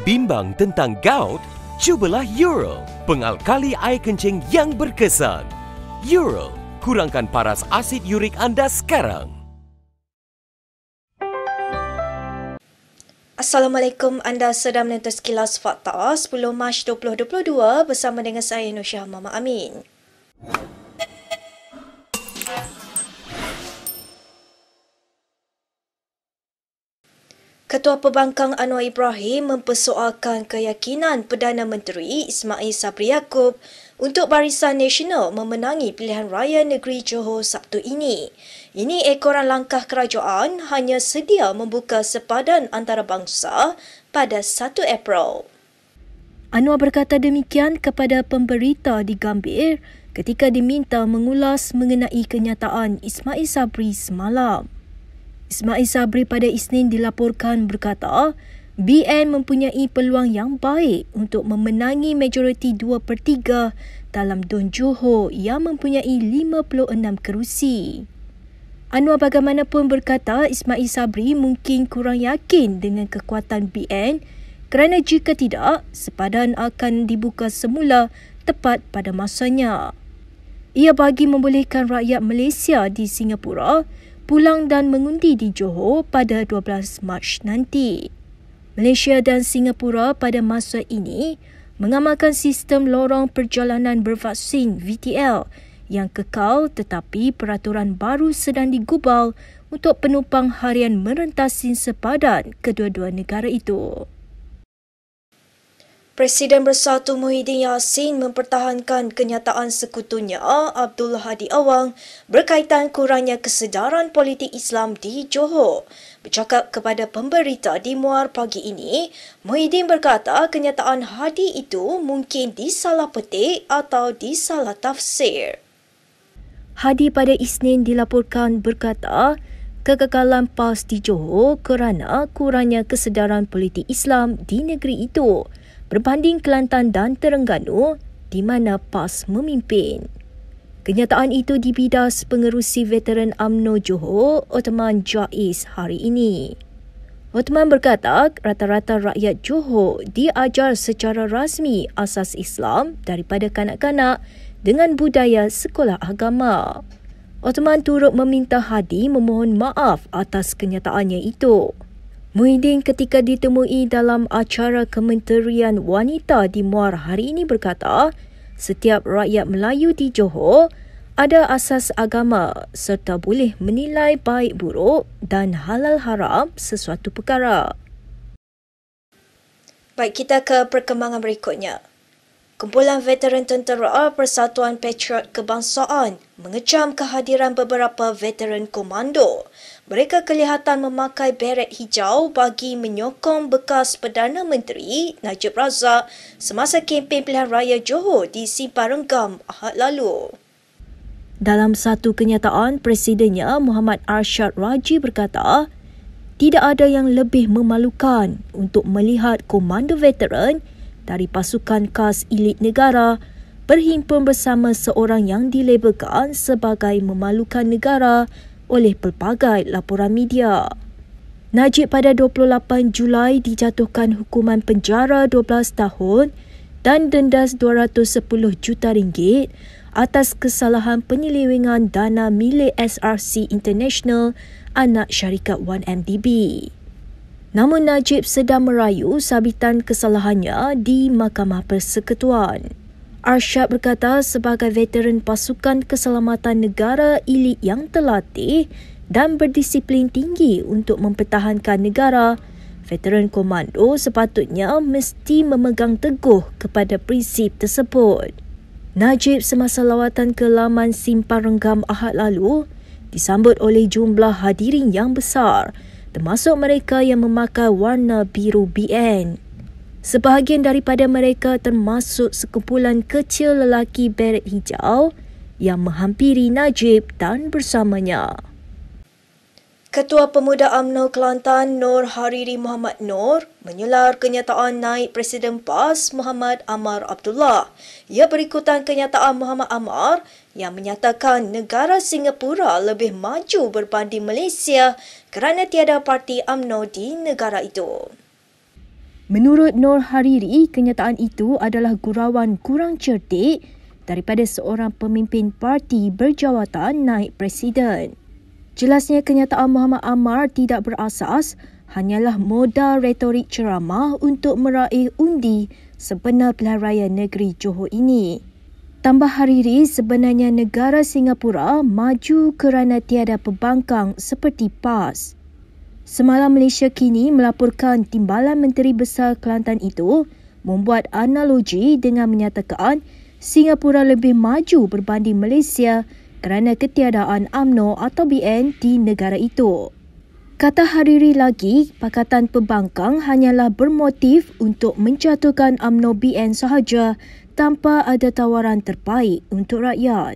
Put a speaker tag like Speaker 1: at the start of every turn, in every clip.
Speaker 1: Bimbang tentang gout? Cubalah Eural, pengalkali air kencing yang berkesan. Eural, kurangkan paras asid urik anda sekarang.
Speaker 2: Assalamualaikum, anda sedang menonton Sekilas Fakta 10 Mac 2022 bersama dengan saya Nursyah Mama Amin. Ketua Pembangkang Anwar Ibrahim mempersoalkan keyakinan Perdana Menteri Ismail Sabri Yaakob untuk Barisan Nasional memenangi pilihan raya negeri Johor Sabtu ini. Ini ekoran langkah kerajaan hanya sedia membuka sepadan antarabangsa pada 1 April. Anwar berkata demikian kepada pemberita di Gambir ketika diminta mengulas mengenai kenyataan Ismail Sabri semalam. Ismail Sabri pada Isnin dilaporkan berkata, BN mempunyai peluang yang baik untuk memenangi majoriti 2/3 dalam Dun Johor yang mempunyai 56 kerusi. Anwar bagaimanapun berkata Ismail Sabri mungkin kurang yakin dengan kekuatan BN kerana jika tidak, sepadan akan dibuka semula tepat pada masanya. Ia bagi membolehkan rakyat Malaysia di Singapura pulang dan mengundi di Johor pada 12 Mac nanti. Malaysia dan Singapura pada masa ini mengamalkan sistem lorong perjalanan bervaksin VTL yang kekal, tetapi peraturan baru sedang digubal untuk penumpang harian merentasi sepadan kedua-dua negara itu. Presiden Bersatu Muhyiddin Yassin mempertahankan kenyataan sekutunya Abdul Hadi Awang berkaitan kurangnya kesedaran politik Islam di Johor. Bercakap kepada pemberita di Muar pagi ini, Muhyiddin berkata kenyataan Hadi itu mungkin disalah petik atau disalah tafsir. Hadi pada Isnin dilaporkan berkata kegagalan PAS di Johor kerana kurangnya kesedaran politik Islam di negeri itu berbanding Kelantan dan Terengganu di mana PAS memimpin. Kenyataan itu dibidas pengerusi veteran UMNO Johor, Othman Jais hari ini. Othman berkata rata-rata rakyat Johor diajar secara rasmi asas Islam daripada kanak-kanak dengan budaya sekolah agama. Othman turut meminta Hadi memohon maaf atas kenyataannya itu. Muhyiddin ketika ditemui dalam acara Kementerian Wanita di Muar hari ini berkata, setiap rakyat Melayu di Johor ada asas agama serta boleh menilai baik buruk dan halal haram sesuatu perkara. Baik, kita ke perkembangan berikutnya. Kumpulan veteran tentera Persatuan Patriot Kebangsaan mengecam kehadiran beberapa veteran komando. Mereka kelihatan memakai beret hijau bagi menyokong bekas Perdana Menteri Najib Razak semasa kempen pilihan raya Johor di Simpang Renggam Ahad lalu. Dalam satu kenyataan, Presidennya Muhammad Arsyad Raji berkata, tidak ada yang lebih memalukan untuk melihat komando veteran dari pasukan khas elit negara berhimpun bersama seorang yang dilabelkan sebagai memalukan negara oleh pelbagai laporan media. Najib pada 28 Julai dijatuhkan hukuman penjara 12 tahun dan denda 210 juta ringgit atas kesalahan penyelewengan dana milik SRC International, anak syarikat 1MDB. Namun Najib sedang merayu sabitan kesalahannya di Mahkamah Persekutuan. Arsyad berkata sebagai veteran pasukan keselamatan negara elit yang terlatih dan berdisiplin tinggi untuk mempertahankan negara, veteran komando sepatutnya mesti memegang teguh kepada prinsip tersebut. Najib semasa lawatan ke laman Simpang Renggam Ahad lalu disambut oleh jumlah hadirin yang besar, termasuk mereka yang memakai warna biru BN. Sebahagian daripada mereka termasuk sekumpulan kecil lelaki beret hijau yang menghampiri Najib dan bersamanya. Ketua Pemuda UMNO Kelantan Nur Hariri Muhammad Nur menyular kenyataan naib Presiden PAS Muhammad Amar Abdullah. Ia berikutan kenyataan Muhammad Amar yang menyatakan negara Singapura lebih maju berbanding Malaysia kerana tiada parti UMNO di negara itu. Menurut Nur Hariri, kenyataan itu adalah gurauan kurang cerdik daripada seorang pemimpin parti berjawatan naib presiden. Jelasnya kenyataan Muhammad Ammar tidak berasas, hanyalah modal retorik ceramah untuk meraih undi sebenar pilihan raya negeri Johor ini. Tambah Hariri, sebenarnya negara Singapura maju kerana tiada pembangkang seperti PAS. Semalam Malaysia Kini melaporkan Timbalan Menteri Besar Kelantan itu membuat analogi dengan menyatakan Singapura lebih maju berbanding Malaysia kerana ketiadaan UMNO atau BN di negara itu. Kata Hariri lagi, Pakatan Pembangkang hanyalah bermotif untuk menjatuhkan UMNO BN sahaja tanpa ada tawaran terbaik untuk rakyat.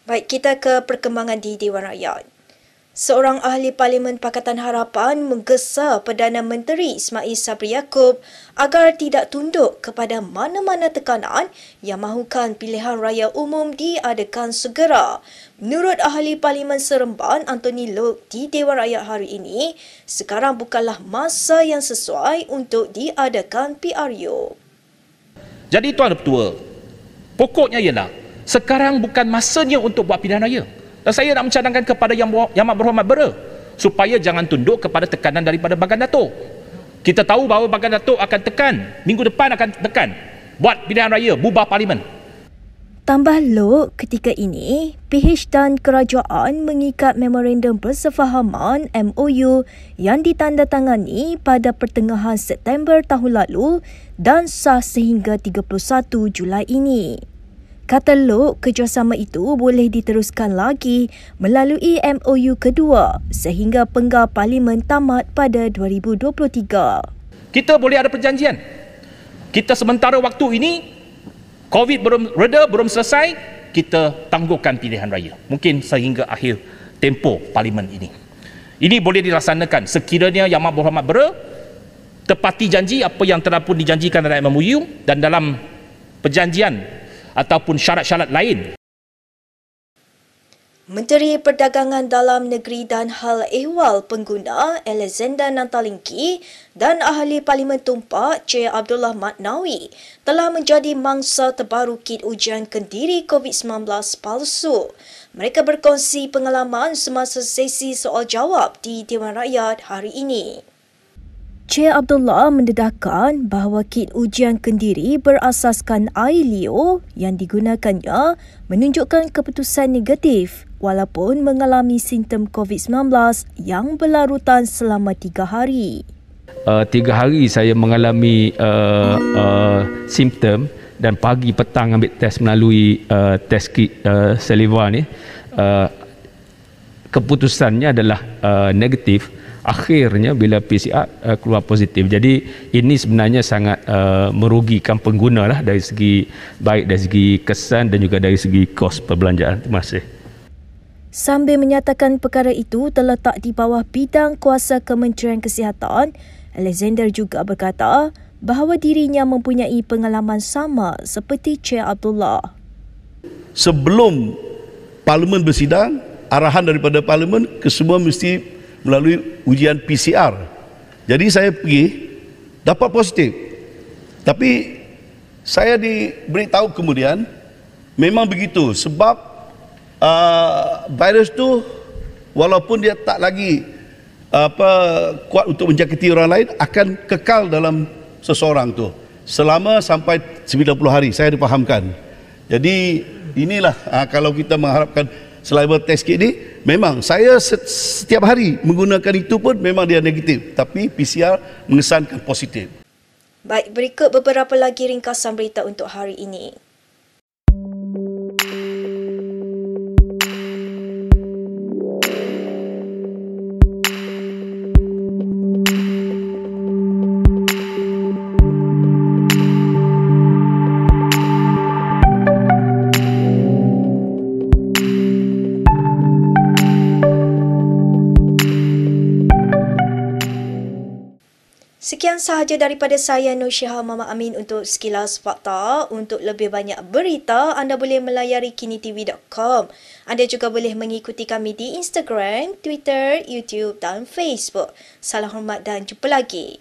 Speaker 2: Baik, kita ke perkembangan di Dewan Rakyat. Seorang ahli Parlimen Pakatan Harapan menggesa Perdana Menteri Ismail Sabri Yaakob agar tidak tunduk kepada mana-mana tekanan yang mahukan pilihan raya umum diadakan segera. Menurut ahli Parlimen Seremban Anthony Loke di Dewan Rakyat hari ini, sekarang bukanlah masa yang sesuai untuk diadakan PRU.
Speaker 3: Jadi Tuan Ketua, pokoknya ialah sekarang bukan masanya untuk buat pilihan raya. Dan saya nak mencadangkan kepada Yang Amat Berhormat Bera supaya jangan tunduk kepada tekanan daripada Bagan Datuk. Kita tahu bahawa Bagan Datuk akan tekan, minggu depan akan tekan buat pilihan raya, bubar parlimen.
Speaker 2: Tambah Loke, ketika ini, PH dan kerajaan mengikat memorandum persefahaman MOU yang ditandatangani pada pertengahan September tahun lalu dan sah sehingga 31 Julai ini. Kata Loke, kerjasama itu boleh diteruskan lagi melalui MOU kedua sehingga penggal parlimen tamat pada 2023.
Speaker 3: Kita boleh ada perjanjian. Kita sementara waktu ini, COVID belum reda, belum selesai, kita tangguhkan pilihan raya. Mungkin sehingga akhir tempoh parlimen ini. Ini boleh dilaksanakan sekiranya Yang Amat Berhormat Bera tepati janji apa yang telah pun dijanjikan dalam MOU dan dalam perjanjian ataupun syarat-syarat lain.
Speaker 2: Menteri Perdagangan Dalam Negeri dan Hal Ehwal Pengguna Alexander Nantalingki dan Ahli Parlimen Tumpak Cik Abdullah Matnawi telah menjadi mangsa terbaru kit ujian kendiri COVID-19 palsu. Mereka berkongsi pengalaman semasa sesi soal jawab di Dewan Rakyat hari ini. Cik Abdullah mendedahkan bahawa kit ujian kendiri berasaskan air liur yang digunakannya menunjukkan keputusan negatif walaupun mengalami simptom COVID-19 yang berlarutan selama 3 hari.
Speaker 4: 3 hari saya mengalami simptom dan pagi petang ambil test melalui test kit saliva ni. Keputusannya adalah negatif. Akhirnya bila PCR keluar positif. Jadi ini sebenarnya sangat merugikan pengguna lah dari segi baik dari segi kesan dan juga dari segi kos perbelanjaan. Terima kasih.
Speaker 2: Sambil menyatakan perkara itu terletak di bawah bidang kuasa Kementerian Kesihatan, Alexander juga berkata bahawa dirinya mempunyai pengalaman sama seperti Cik Abdullah.
Speaker 5: Sebelum Parlimen bersidang, arahan daripada Parlimen kesemua mesti melalui ujian PCR. Jadi saya pergi, dapat positif. Tapi saya diberitahu kemudian, memang begitu. Sebab virus tu walaupun dia tak lagi kuat untuk menjangkiti orang lain, akan kekal dalam seseorang tu selama sampai 90 hari, saya dipahamkan. Jadi inilah kalau kita mengharapkan saliva test kit ni, memang saya setiap hari menggunakan itu pun memang dia negatif, tapi PCR mengesankan positif.
Speaker 2: Baik, berikut beberapa lagi ringkasan berita untuk hari ini. Sekian sahaja daripada saya Nur Syihah Mama Amin untuk Sekilas Fakta. Untuk lebih banyak berita, anda boleh melayari kinitv.com. Anda juga boleh mengikuti kami di Instagram, Twitter, YouTube dan Facebook. Salam hormat dan jumpa lagi.